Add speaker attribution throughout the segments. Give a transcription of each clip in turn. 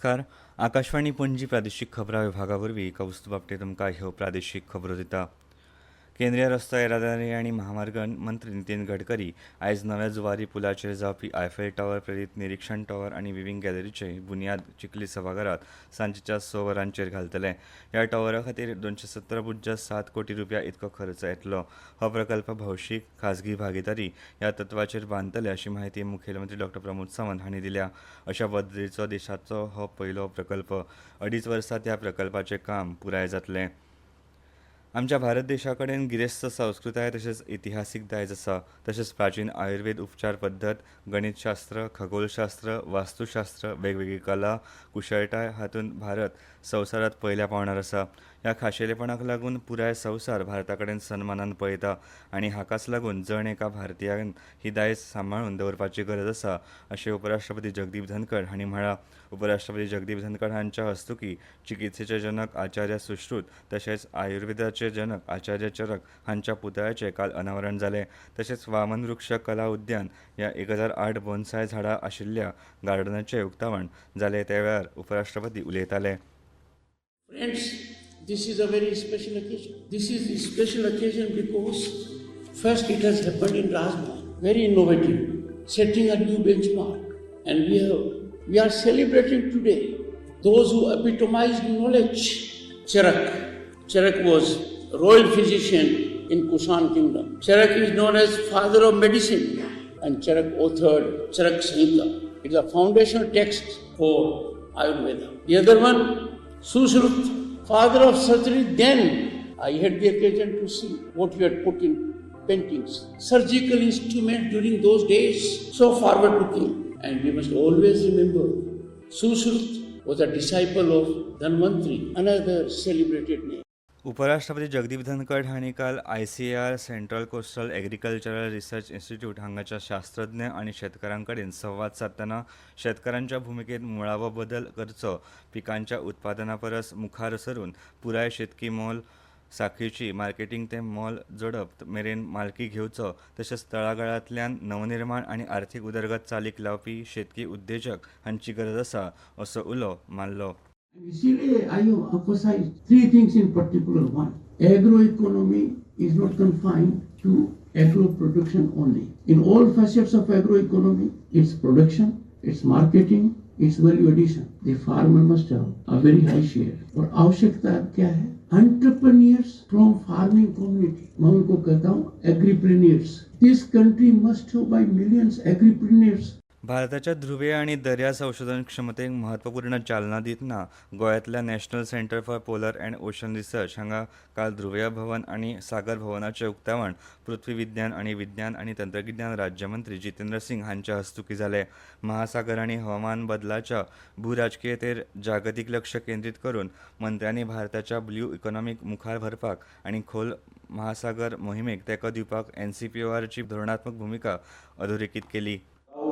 Speaker 1: नमस्कार. आकाशवाणी पणजी प्रादेशीक खबरां विभागावरवीं कौस्तुभ आपटे तुमकां ह्यो प्रादेशीक खबरो दिता. केंद्रीय रस्तो येरादारी आनी महामार्ग मंत्री नितीन गडकरी आयज नव्या जुवारी पुलाचेर जावपी आयफेल टावर प्रेरीत निरीक्षण टावर आनी विविंग गॅलरीचे बुन्याद चिखली सभाघरांत सांजेच्या 6 वरांचेर घालतले. ह्या टावरा खातीर 270.7 कोटी रुपया इतको खर्च येतलो. हो प्रकल्प भौशीक खाजगी भागीदारी ह्या तत्वाचेर बांदतले अशी माहिती मुखेलमंत्री डॉ प्रमोद सावंत हांणी दिल्या. अशा पद्दतीचो देशाचो हो पयलो प्रकल्प. 2.5 वर्सांत ह्या प्रकल्पाचें काम पुराय जातलें. आमच्या भारत देशा कडेन गिरेस्त संस्कृताय तशेंच इतिहासीक दायज आसा. तशेंच प्राचीन आयुर्वेद उपचार पद्दत, गणितशास्त्र, खगोलशास्त्र, वास्तुशास्त्र, वेगवेगळी कला, कुशळटाय हातूंत भारत संवसारांत पयल्या पांवड्यार आसा. ह्या खाशेलेपणाक लागून पुराय संवसार भारता कडेन सन्मानान पळयता आनी हाकाच लागून जण एका भारतीयान ही दायज सांबाळून दवरपाची गरज आसा अशें उपराष्ट्रपती जगदीप धनखड हांणी म्हळां. उपराष्ट्रपती जगदीप धनखड हांच्या हस्तुकीं चिकित्सेचे जनक आचार्य सुश्रुत तशेंच आयुर्वेदाचे जनक आचार्य चरक हांच्या पुतळ्याचें काल अनावरण जालें. तशेंच वामन वृक्ष कला उद्यान ह्या 1008 बोन्साय झाडां आशिल्ल्या गार्डनाचें उक्तावण जालें त्या वेळार उपराष्ट्रपती उलयताले.
Speaker 2: Friends, this is a very special occasion. This is a special occasion because first it has happened in Rajmahal, very innovative, setting a new benchmark, and we are celebrating today those who epitomized knowledge. Charak was royal physician in Kushan kingdom. Charak is known as father of medicine, and Charak authored Charak Samhita. It is a foundational text for Ayurveda. The other one, Sushrut, father of surgery. Then I had the occasion to see what you had put in paintings. Surgical instrument during those days, so forward looking. And we must always remember, Sushrut was a disciple of Dhanvantri, another celebrated name.
Speaker 1: उपराष्ट्रपती जगदीप धनखड हांणी काल ICAR central coastal agricultural research institute हांगाच्या शास्त्रज्ञ आनी शेतकारां कडेन संवाद साधतना शेतकारांच्या भुमिकेत मुळावो बदल करचो, पिकांच्या उत्पादना परस मुखार सरून पुराय शेतकी मोल साखळीची मार्केटिंग ते मोल जोडप मेरेन मालकी घेवचो, तशेंच तळागाळांतल्यान नवनिर्माण आनी आर्थीक उदरगत चालीक लावपी शेतकी उद्देजक हांची गरज आसा असो उलो मारलो.
Speaker 2: I emphasize three things in particular. One, agroeconomy is not confined to agro production only. In all facets of agroeconomy, its production, its marketing, its value addition, the farmer must have a very high share. और आवश्यकता क्या है? Entrepreneurs from farming community. मैं उनको कहता हूँ agripreneurs. This country must have by millions agripreneurs.
Speaker 1: भारताच्या ध्रुवीय आनी दर्या संशोधन क्षमतेक म्हत्वपूर्ण चालना दितना गोंयांतल्या national centre for polar and ocean research हांगा काल ध्रुवीय भवन आनी सागर भवनाचें उक्तावण पृथ्वी विज्ञान आनी तंत्रगिन्यान राज्यमंत्री जितेंद्र सिंग हांच्या हस्तुकीं जालें. महासागर आनी हवामान बदलाच्या भूराजकीयतेर जागतीक लक्ष केंद्रीत करून मंत्र्यांनी भारताच्या ब्ल्यू इकॉनॉमीक मुखार व्हरपाक आनी खोल महासागर मोहिमेक तेंको दिवपाक NCPOR ची धोरणात्मक भुमिका अधोरेखीत केली.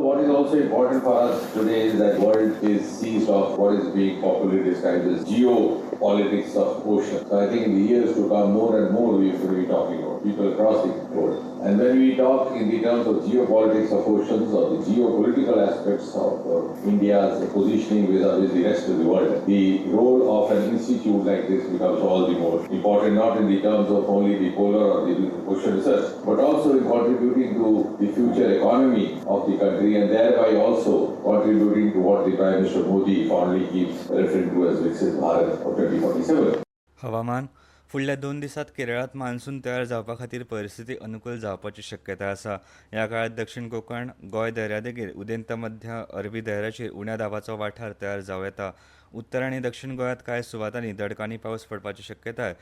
Speaker 3: What is also important for us today is that world is seized of what is being popularly described as geopolitics of ocean. So I think in the years to come, more and more we will be talking about people crossing the world. And when we talk in the terms of geopolitics of oceans or the geopolitical aspects of India's positioning with the rest of the world, the role of an institute like this becomes all the more important, not in the terms of only the polar or the ocean research, but also in contributing to the future economy of the country and thereby also contributing to what the Prime Minister Modi fondly keeps referring to as Viksit Bharat of 2047.
Speaker 1: हवामान फुडल्या 2 दिसांत केरळांत monsoon तयार जावपा खातीर परिस्थिती अनुकूल जावपाची शक्यताय आसा. ह्या काळात दक्षिण कोंकण, गोंय दर्यादेगेर उदेंत मध्य अरबी दर्याचेर उण्या दाबाचो वाठार तयार जावं येता. उत्तर आनी दक्षिण गोंयांत कांय सुवातांनी दडकांनी पावस पडपाची शक्यताय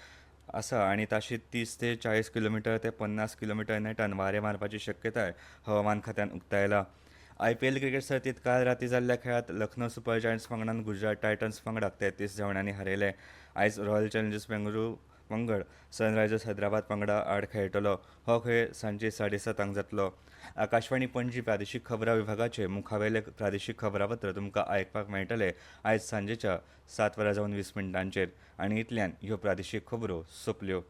Speaker 1: आसा आनी ताशीत 30 ते 40 किलोमीटर ते 50 किलोमीटर नेटान वारे मारपाची शक्यताय हवामान खात्यान उक्तायला. IPL क्रिकेट सर्तीत काल राती जाल्ल्या खेळांत लखनौ सुपर जायंट्स पंगडान गुजरात टायटन्स पंगडाक 33 धांवड्यांनी हारयले. आयज रॉयल चॅलेंजर्स बेंगळुरू पंगड सनरायझर्स हैदराबाद पंगडा आड खेळटलो. हो खेळ सांजे 7:30 जातलो. आकाशवाणी पणजी प्रादेशीक खबरां विभागाचे मुखावेले प्रादेशीक खबरापत्र तुमकां आयकपाक मेळटले आयज सांजेच्या 7:20 आनी इतल्यान ह्यो प्रादेशीक खबरो सोंपल्यो.